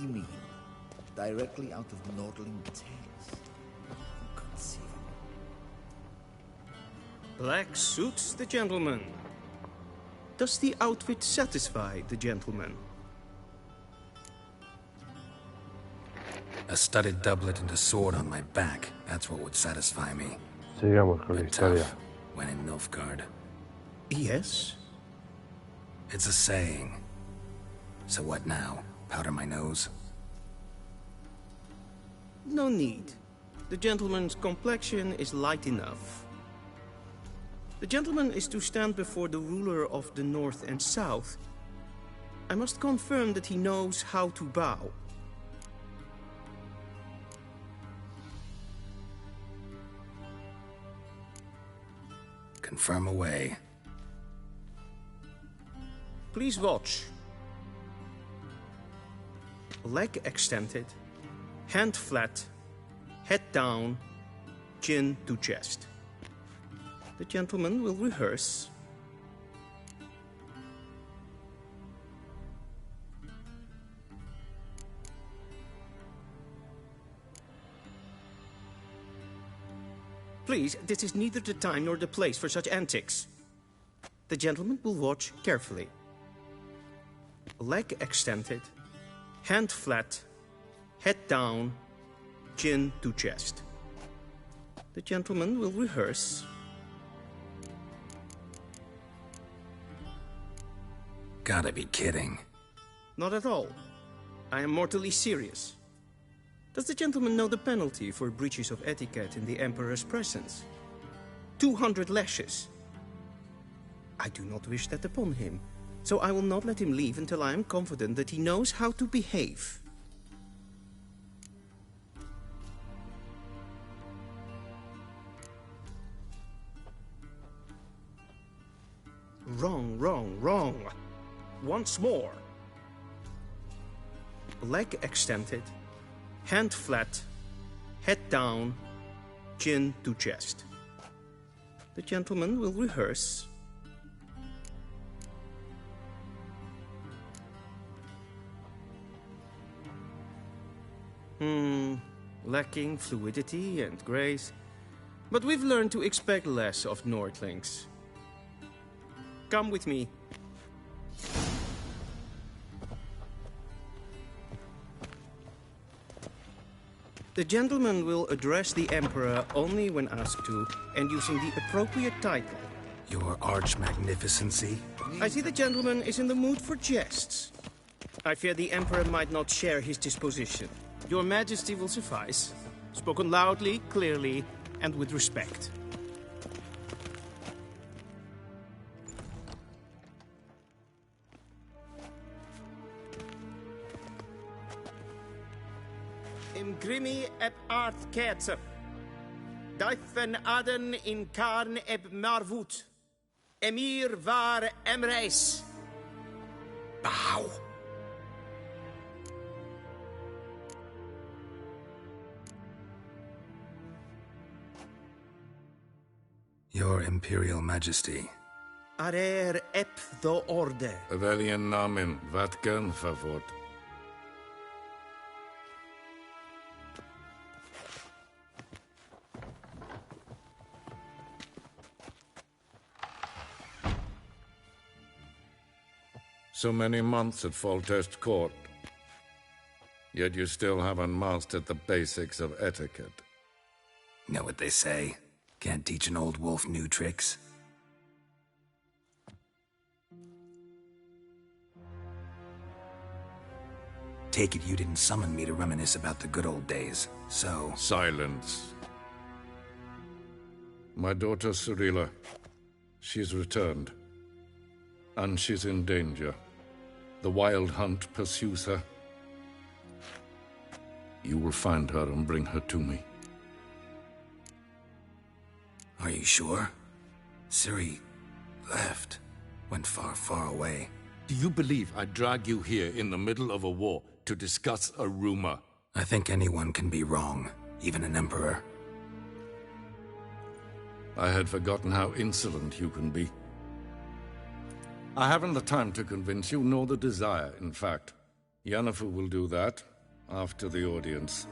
you mean? Directly out of Nordling tales. Inconceivable. Black suits the gentleman. Does the outfit satisfy the gentleman? A studded doublet and a sword on my back. That's what would satisfy me. Sigamos con la But historia. tough when in Nilfgaard. Yes. It's a saying. So what now? Powder my nose? No need. The gentleman's complexion is light enough. The gentleman is to stand before the ruler of the North and South. I must confirm that he knows how to bow. Confirm away. Please watch. Leg extended, hand flat, head down, chin to chest. The gentleman will rehearse. Please, this is neither the time nor the place for such antics. The gentleman will watch carefully. Leg extended, hand flat, head down, chin to chest. The gentleman will rehearse. Gotta be kidding. Not at all. I am mortally serious. Does the gentleman know the penalty for breaches of etiquette in the Emperor's presence? 200 lashes. I do not wish that upon him, so I will not let him leave until I am confident that he knows how to behave. Wrong, wrong, wrong. Once more. Leg extended, hand flat, head down, chin to chest. The gentleman will rehearse. Lacking fluidity and grace. But we've learned to expect less of Nordlings. Come with me. The gentleman will address the Emperor only when asked to, and using the appropriate title. Your Arch-Magnificency? I see the gentleman is in the mood for jests. I fear the Emperor might not share his disposition. Your Majesty will suffice. Spoken loudly, clearly, and with respect. Im grimi eb art ketzer. Daifen aden in karn eb marvut. Emir var emreis. Bow! Your Imperial Majesty. Arer ep the orde. Veljen namen, vatken favort. So many months at Foltest Court. Yet you still haven't mastered the basics of etiquette. Know what they say? Can't teach an old wolf new tricks. Take it you didn't summon me to reminisce about the good old days, so... Silence. My daughter Cyrilla, she's returned. And she's in danger. The Wild Hunt pursues her. You will find her and bring her to me. Are you sure? Ciri left. Went far, far away. Do you believe I'd drag you here in the middle of a war to discuss a rumor? I think anyone can be wrong, even an emperor. I had forgotten how insolent you can be. I haven't the time to convince you, nor the desire, in fact. Yennefer will do that, after the audience.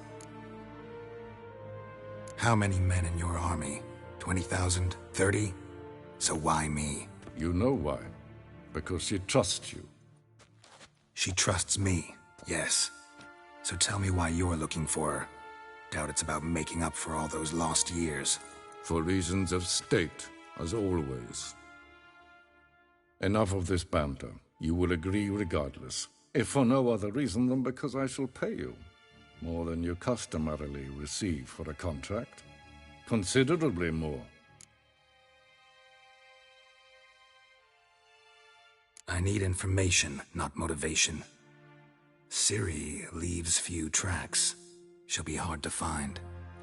How many men in your army? 20,000? 30? So why me? You know why. Because she trusts you. She trusts me, yes. So tell me why you're looking for her. Doubt it's about making up for all those lost years. For reasons of state, as always. Enough of this banter. You will agree regardless. If for no other reason than because I shall pay you. More than you customarily receive for a contract. Considerably more. I need information, not motivation. Ciri leaves few tracks. She'll be hard to find.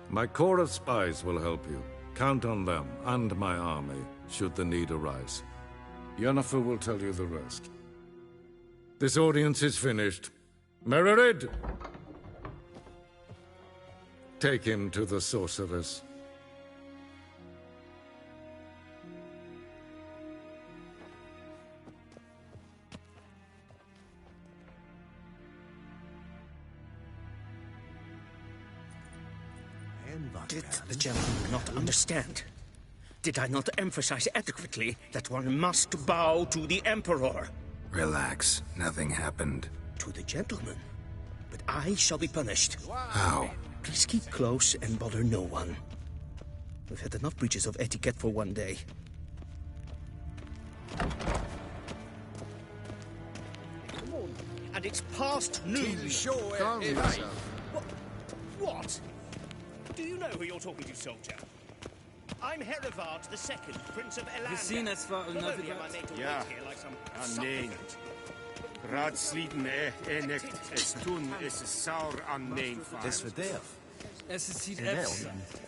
My corps of spies will help you. Count on them, and my army, should the need arise. Yennefer will tell you the rest. This audience is finished. Mererid! Take him to the sorceress. Did the gentleman not understand? Did I not emphasize adequately that one must bow to the Emperor? Relax. Nothing happened. To the gentleman. But I shall be punished. How? Please keep close and bother no one. We've had enough breaches of etiquette for one day. And it's past noon. Calm yourself. What? Do you know who you're talking to, soldier? I'm Herivard II, Prince of Elanda. Not only am I made to wait here like some supplicant. Raadsliden enig is toen is saur aan neen vaar. Het is verdeeld. Es ist hier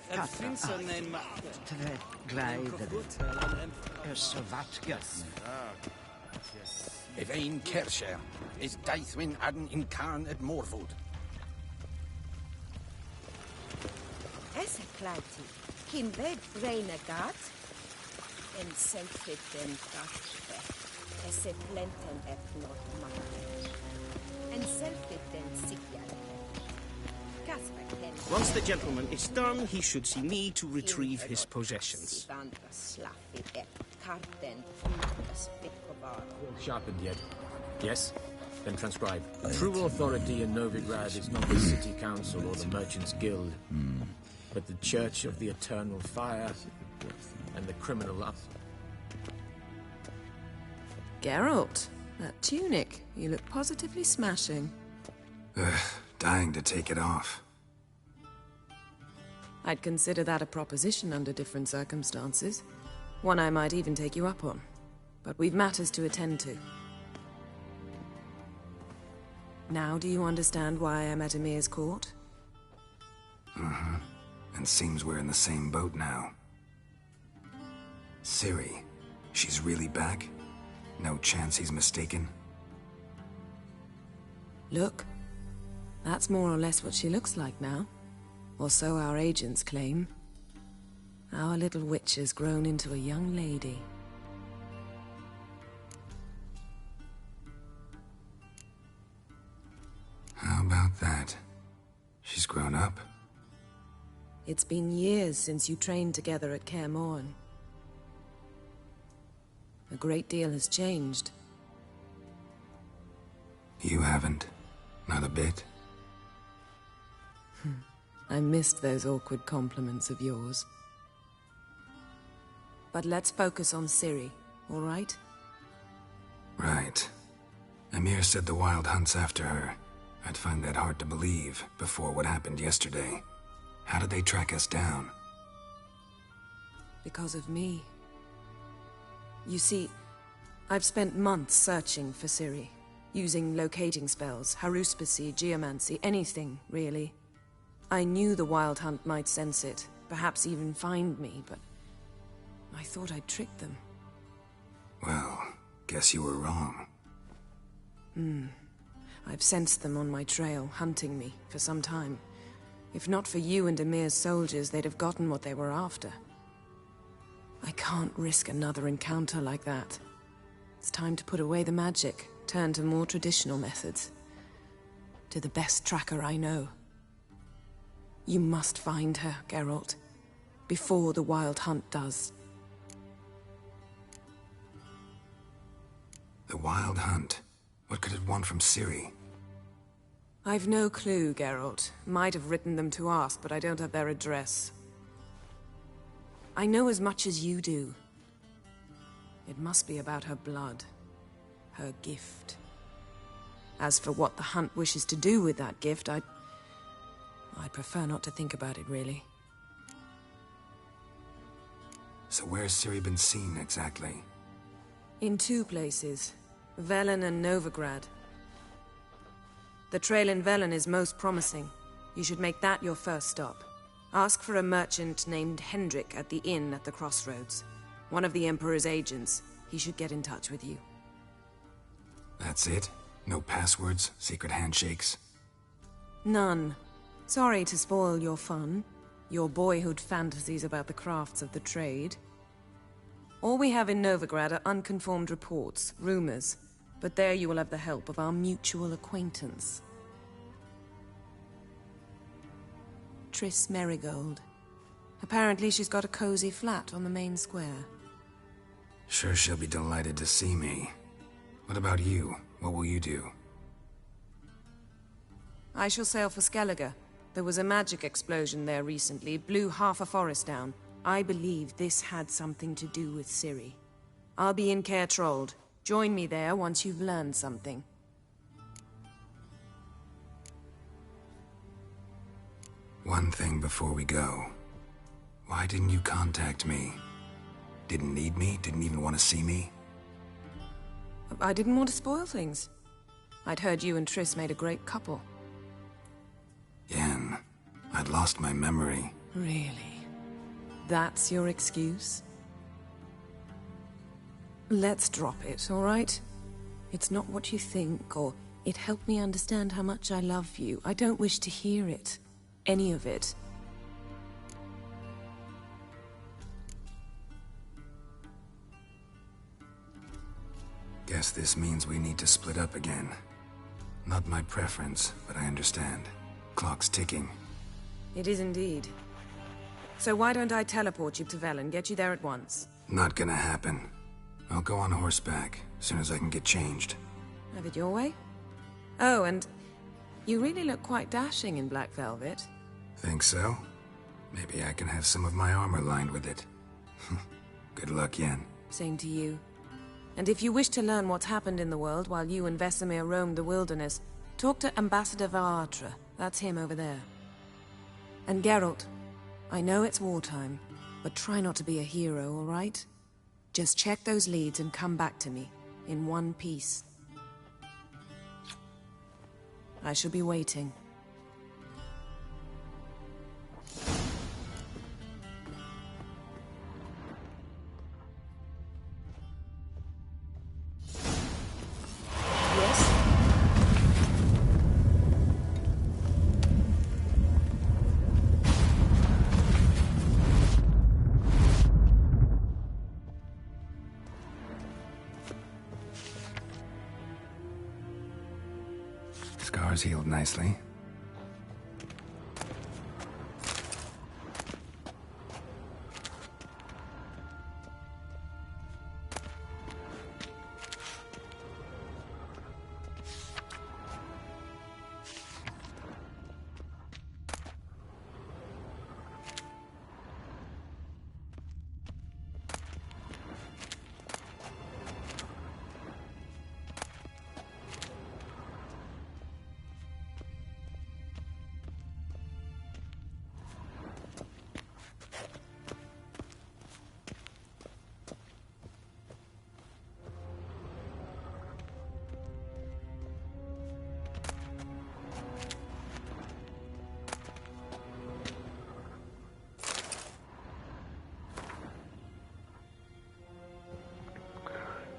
en finster neem Tre gleider. So wat gus. If een kerscher is Deithwin adden in Khan at Morvood. Esse kleiti, kin ved reine gat, en selfit den gatspe, esse plenten et not makke, en selfit den sikjale. Once the gentleman is done, he should see me to retrieve his possessions. Sharpened yet? Yes? Then transcribe. True authority in Novigrad is not the city council or the merchants' guild, but the Church of the Eternal Fire and the criminal up. Geralt, that tunic, you look positively smashing. Dying to take it off. I'd consider that a proposition under different circumstances. One I might even take you up on. But we've matters to attend to. Now do you understand why I'm at Emir's court? And seems we're in the same boat now. Ciri, she's really back? No chance he's mistaken? Look. That's more or less what she looks like now. Or so our agents claim. Our little witch has grown into a young lady. How about that? She's grown up? It's been years since you trained together at Kaer Morhen. A great deal has changed. You haven't. Not a bit. I missed those awkward compliments of yours. But let's focus on Ciri, all right? Right. Emir said the Wild Hunt's after her. I'd find that hard to believe before what happened yesterday. How did they track us down? Because of me. You see, I've spent months searching for Ciri, using locating spells, haruspicy, geomancy, anything, really. I knew the Wild Hunt might sense it, perhaps even find me, but I thought I'd tricked them. Well, guess you were wrong. I've sensed them on my trail, hunting me, for some time. If not for you and Emir's soldiers, they'd have gotten what they were after. I can't risk another encounter like that. It's time to put away the magic, turn to more traditional methods. to the best tracker I know. You must find her, Geralt, before the Wild Hunt does. The Wild Hunt? What could it want from Ciri? I've no clue, Geralt. Might have written them to ask, but I don't have their address. I know as much as you do. It must be about her blood. Her gift. As for what the Hunt wishes to do with that gift, I'd prefer not to think about it, really. So where's Ciri been seen, exactly? In 2 places. Velen and Novigrad. The trail in Velen is most promising. You should make that your first stop. Ask for a merchant named Hendrik at the inn at the crossroads. One of the Emperor's agents. He should get in touch with you. That's it? No passwords? Secret handshakes? None. Sorry to spoil your fun. Your boyhood fantasies about the crafts of the trade. All we have in Novigrad are unconfirmed reports, rumors. But there you will have the help of our mutual acquaintance. Triss Merigold. Apparently she's got a cozy flat on the main square. Sure she'll be delighted to see me. What about you? What will you do? I shall sail for Skellige. There was a magic explosion there recently, blew half a forest down. I believe this had something to do with Ciri. I'll be in Caer Trold. Join me there once you've learned something. One thing before we go. Why didn't you contact me? Didn't need me? Didn't even want to see me? I didn't want to spoil things. I'd heard you and Triss made a great couple. Yen, I'd lost my memory. Really? That's your excuse? Let's drop it, all right? It's not what you think, or it helped me understand how much I love you. I don't wish to hear it. Any of it. Guess this means we need to split up again. Not my preference, but I understand. Clock's ticking. It is indeed. So why don't I teleport you to Velen, get you there at once? Not gonna happen. I'll go on horseback, as soon as I can get changed. Have it your way? Oh, and you really look quite dashing in black velvet. Think so? Maybe I can have some of my armor lined with it. Good luck, Yen. Same to you. And if you wish to learn what's happened in the world while you and Vesemir roamed the wilderness, talk to Ambassador Varatra. That's him over there. And Geralt, I know it's wartime, but try not to be a hero, all right? Just check those leads and come back to me, in one piece. I shall be waiting. Scars healed nicely.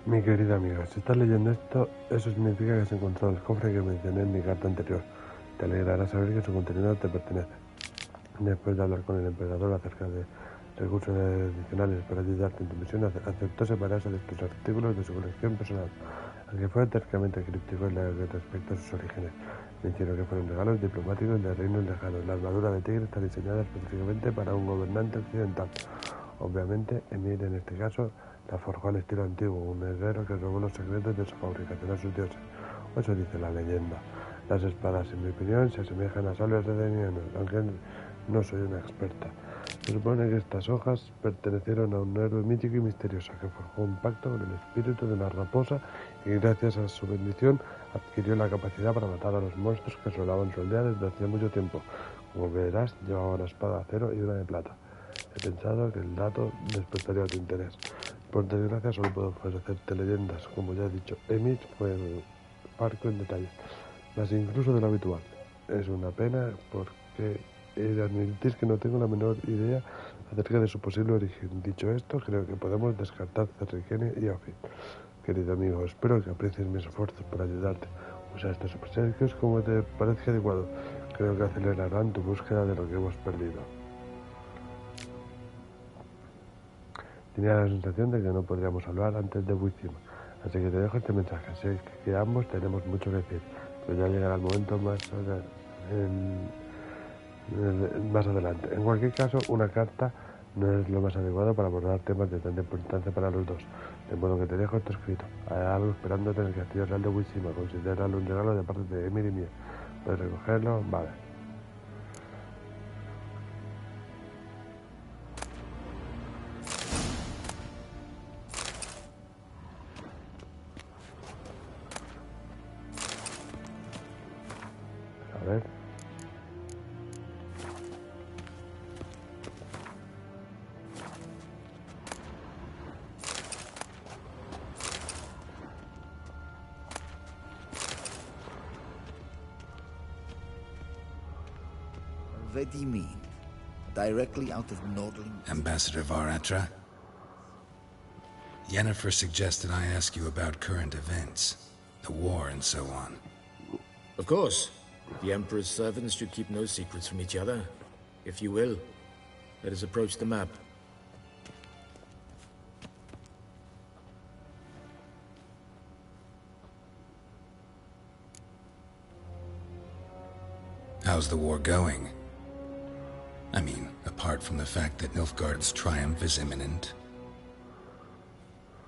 Mi querida amiga, si estás leyendo esto, eso significa que has encontrado el cofre que mencioné en mi carta anterior. Te alegrará saber que su contenido te pertenece. Después de hablar con el emperador acerca de recursos adicionales para ayudarte en tu misión, aceptó separarse de estos artículos de su colección personal, aunque fue tercamente crítico respecto a sus orígenes. Me hicieron que fueran regalos diplomáticos de reinos lejanos. La armadura de tigre está diseñada específicamente para un gobernante occidental. Obviamente, Emir en este caso la forjó al estilo antiguo, un herrero que robó los secretos de su fabricación a sus dioses. O eso dice la leyenda. Las espadas, en mi opinión, se asemejan a sables redenianos, aunque no soy una experta. Se supone que estas hojas pertenecieron a un héroe mítico y misterioso que forjó un pacto con el espíritu de una raposa y gracias a su bendición adquirió la capacidad para matar a los monstruos que asolaban su aldea desde hacía mucho tiempo. Como verás, llevaba una espada de acero y una de plata. He pensado que el dato despertaría tu interés. Por desgracia solo puedo ofrecerte leyendas. Como ya he dicho, Emir fue parco en detalles, más incluso de lo habitual. Es una pena porque he de admitir que no tengo la menor idea acerca de su posible origen. Dicho esto, creo que podemos descartar Cerriquene y Ophir. Querido amigo, espero que aprecies mis esfuerzos por ayudarte. Usa estos obsequios como te parezca adecuado. Creo que acelerarán tu búsqueda de lo que hemos perdido. Tenía la sensación de que no podríamos hablar antes de Wicima, así que te dejo este mensaje. Sé que ambos tenemos mucho que decir, pero ya llegará el momento más adelante. En cualquier caso, una carta no es lo más adecuado para abordar temas de tanta importancia para los dos, de modo que te dejo esto escrito. Hay algo esperándote en el castillo real de Wicima. Considéralo un regalo de parte de Emir y mía. ¿Puedes recogerlo? Vale. A ver. What do you mean? Directly out of Nordling? Ambassador Varatra? Yennefer suggested I ask you about current events, the war and so on. Of course. The Emperor's servants should keep no secrets from each other. If you will, let us approach the map. How's the war going? I mean, apart from the fact that Nilfgaard's triumph is imminent.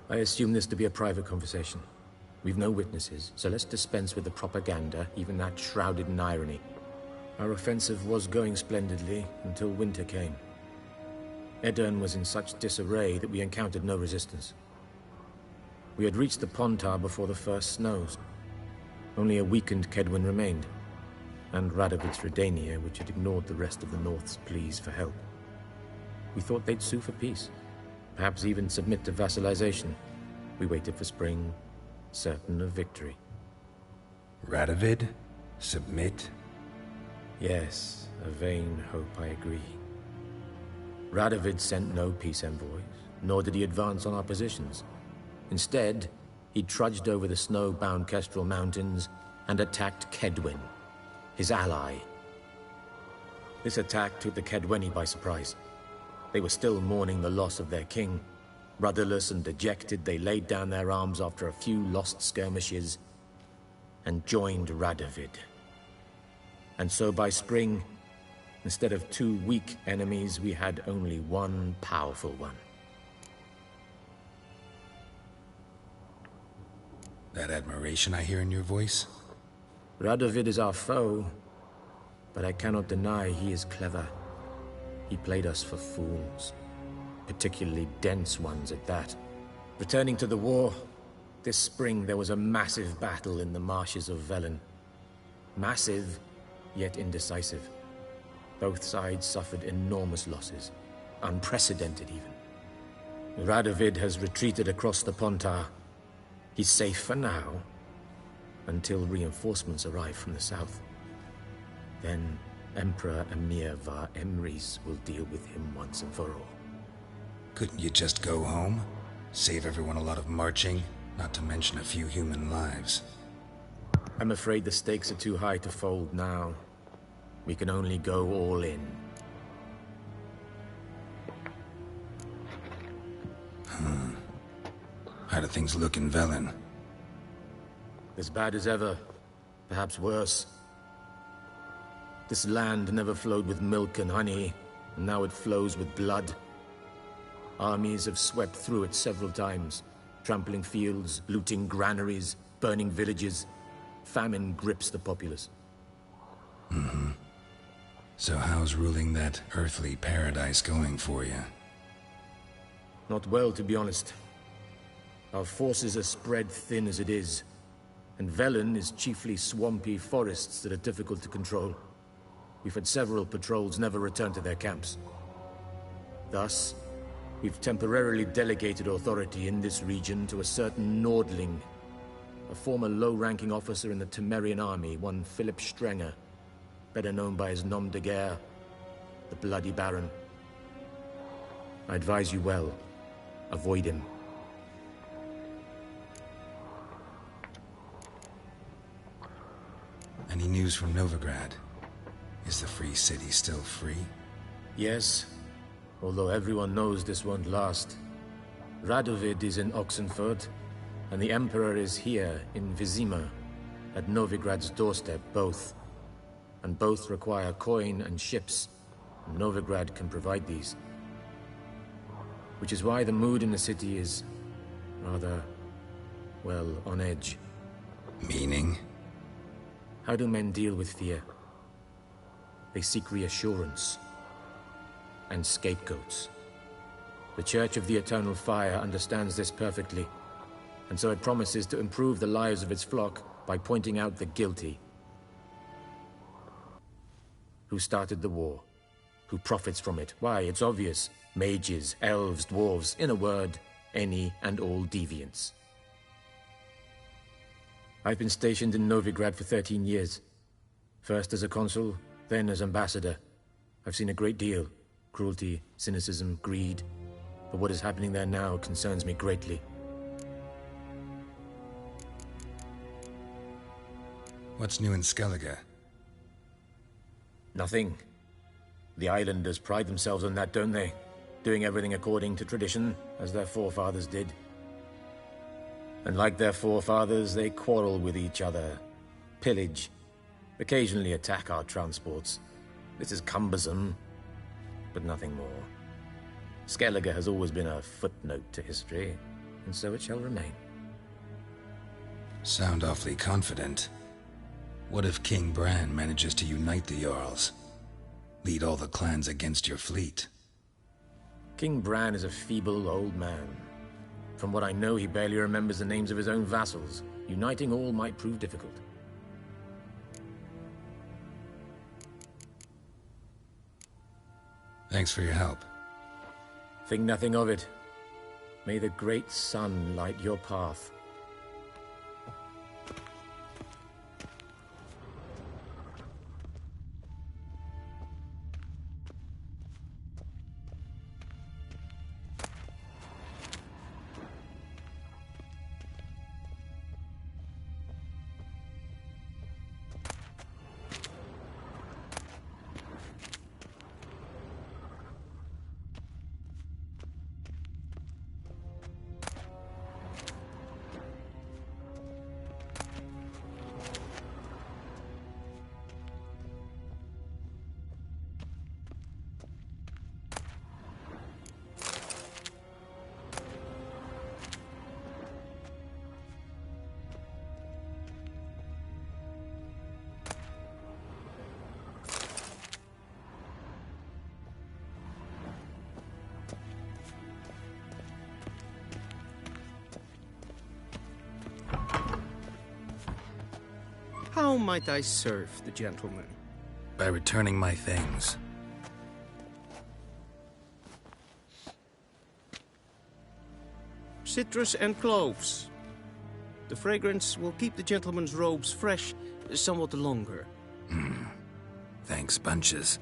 I assume this to be a private conversation. We've no witnesses, so let's dispense with the propaganda, even that shrouded in irony. Our offensive was going splendidly until winter came. Edirn was in such disarray that we encountered no resistance. We had reached the Pontar before the first snows. Only a weakened Kedwin remained, and Radovid's Redania, which had ignored the rest of the North's pleas for help. We thought they'd sue for peace, perhaps even submit to vassalization. We waited for spring, certain of victory. Radovid? Submit? Yes, a vain hope, I agree. Radovid sent no peace envoys, nor did he advance on our positions. Instead, he trudged over the snow-bound Kestrel Mountains and attacked Kedwin, his ally. This attack took the Kedweni by surprise. They were still mourning the loss of their king. Rudderless and dejected, they laid down their arms after a few lost skirmishes and joined Radovid. And so by spring, instead of two weak enemies, we had only one powerful one. That admiration I hear in your voice? Radovid is our foe, but I cannot deny he is clever. He played us for fools, particularly dense ones at that. Returning to the war, this spring there was a massive battle in the marshes of Velen. Massive, yet indecisive. Both sides suffered enormous losses, unprecedented even. Radovid has retreated across the Pontar. He's safe for now, until reinforcements arrive from the south. Then Emperor Emir Var Emrys will deal with him once and for all. Couldn't you just go home? Save everyone a lot of marching, not to mention a few human lives. I'm afraid the stakes are too high to fold now. We can only go all in. How do things look in Velen? As bad as ever. Perhaps worse. This land never flowed with milk and honey, and now it flows with blood. Armies have swept through it several times, trampling fields, looting granaries, burning villages. Famine grips the populace. Mm-hmm. So how's ruling that earthly paradise going for you? Not well, to be honest. Our forces are spread thin as it is, and Velen is chiefly swampy forests that are difficult to control. We've had several patrols never return to their camps. Thus, we've temporarily delegated authority in this region to a certain Nordling, a former low-ranking officer in the Temerian army, one Philip Strenger, better known by his nom de guerre, the Bloody Baron. I advise you well. Avoid him. Any news from Novigrad? Is the free city still free? Yes, although everyone knows this won't last. Radovid is in Oxenford, and the Emperor is here in Vizima, at Novigrad's doorstep, both. And both require coin and ships. Novigrad can provide these. Which is why the mood in the city is rather, well, on edge. Meaning? How do men deal with fear? They seek reassurance and scapegoats. The Church of the Eternal Fire understands this perfectly, and so it promises to improve the lives of its flock by pointing out the guilty. Who started the war? Who profits from it? Why, it's obvious. Mages, elves, dwarves, in a word, any and all deviants. I've been stationed in Novigrad for 13 years. First as a consul, then as ambassador. I've seen a great deal. Cruelty, cynicism, greed. But what is happening there now concerns me greatly. What's new in Skellige? Nothing. The islanders pride themselves on that, don't they? Doing everything according to tradition, as their forefathers did. And like their forefathers, they quarrel with each other, pillage, occasionally attack our transports. This is cumbersome, but nothing more. Skellige has always been a footnote to history, and so it shall remain. Sound awfully confident. What if King Bran manages to unite the Jarls? Lead all the clans against your fleet? King Bran is a feeble old man. From what I know, he barely remembers the names of his own vassals. Uniting all might prove difficult. Thanks for your help. Think nothing of it. May the great sun light your path. How might I serve the gentleman? By returning my things. Citrus and cloves. The fragrance will keep the gentleman's robes fresh somewhat longer. Thanks, bunches.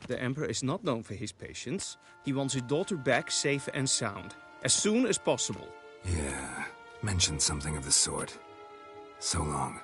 The Emperor is not known for his patience. He wants his daughter back safe and sound, as soon as possible. Yeah, mentioned something of the sort. So long.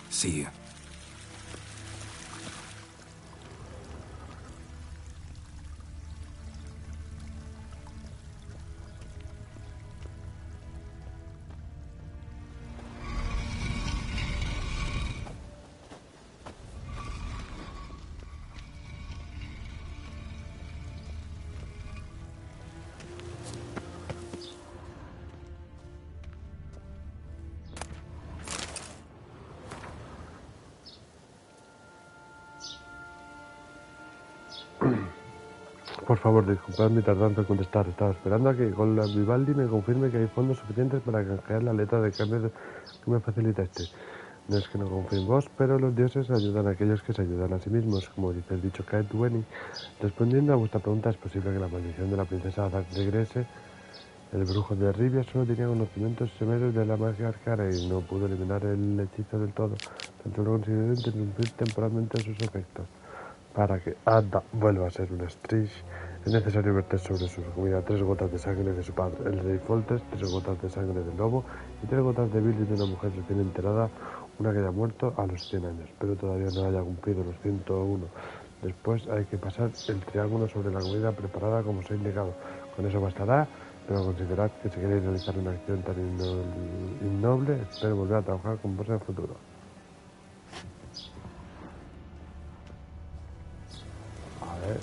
See you. Por favor, disculpad mi tardanza en contestar. Estaba esperando a que con la Vivaldi me confirme que hay fondos suficientes para canjear la letra de cambio que me facilita este. No es que no confíe en vos, pero los dioses ayudan a aquellos que se ayudan a sí mismos, como dice el dicho Kaedweni. Respondiendo a vuestra pregunta, es posible que la maldición de la princesa Ada regrese. El brujo de Rivia solo tenía conocimientos severos de la magia arcana y no pudo eliminar el hechizo del todo. Tanto lo consideró interrumpir temporalmente sus efectos. Para que Ada vuelva a ser una Strish, es necesario verter sobre su comida 3 gotas de sangre de su padre, el rey Foltest, 3 gotas de sangre del lobo y 3 gotas de bilis de una mujer recién enterada, una que haya muerto a los 100 años, pero todavía no haya cumplido los 101. Después hay que pasar el triángulo sobre la comida preparada como se ha indicado. Con eso bastará, pero considerad que si queréis realizar una acción tan innoble, espero volver a trabajar con vos en el futuro. A ver.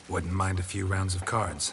Wouldn't mind a few rounds of cards.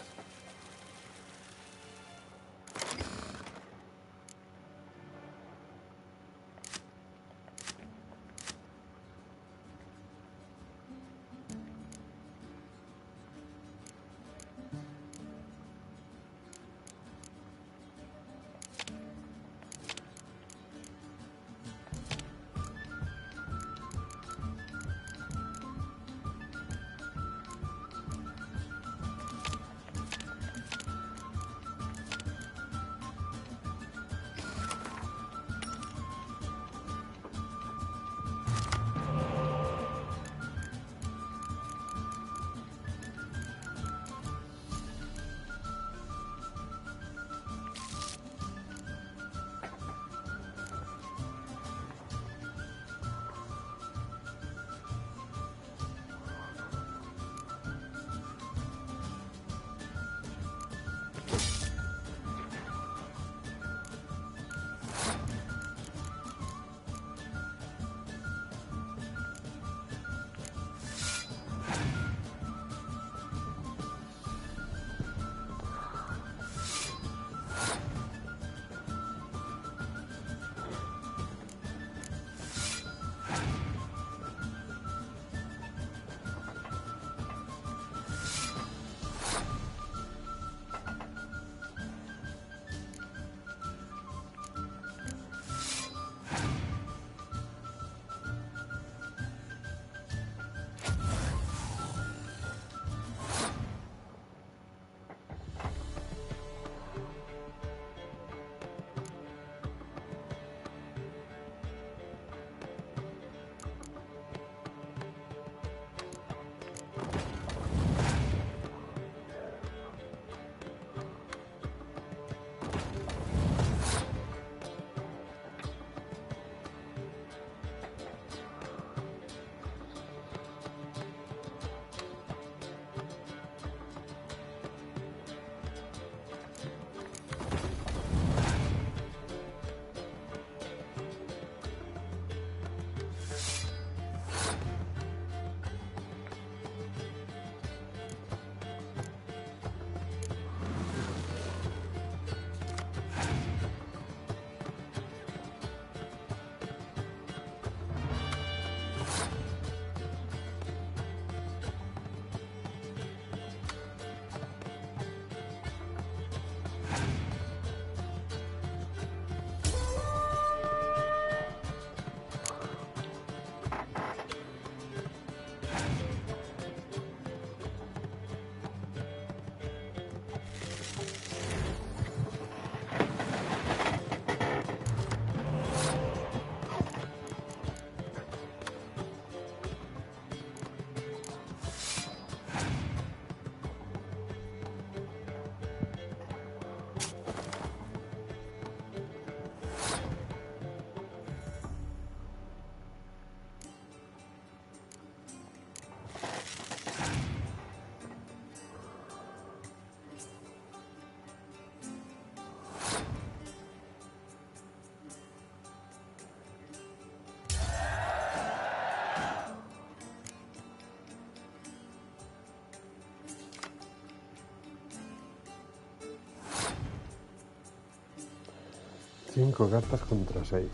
5 cartas contra 6.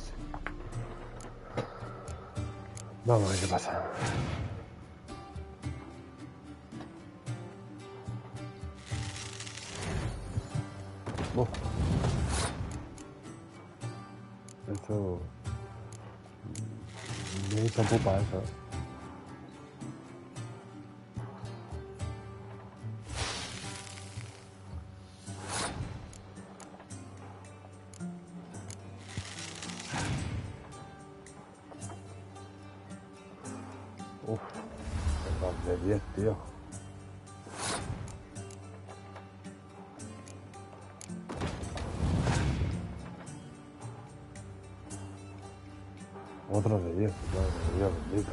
Vamos a ver qué pasa. Eso... Me hizo pupa eso. Uf, de 10, tío. Otro de 10, madre Dios bendito.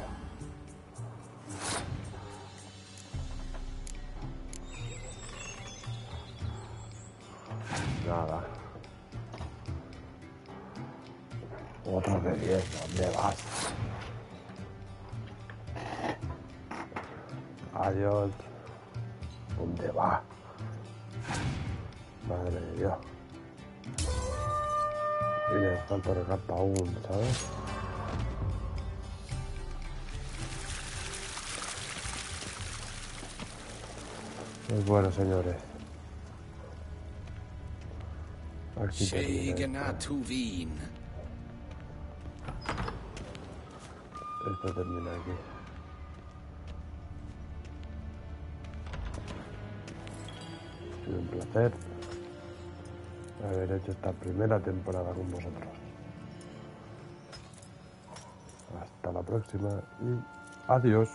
Nada. Otro de 10, ¿dónde vas? Adiós. ¿Dónde va? Madre de Dios. Y me falta recarta aún, ¿sabes? Pues bueno, señores. Aquí termina esto. Esto termina aquí. Ha sido un placer haber hecho esta primera temporada con vosotros. Hasta la próxima y adiós.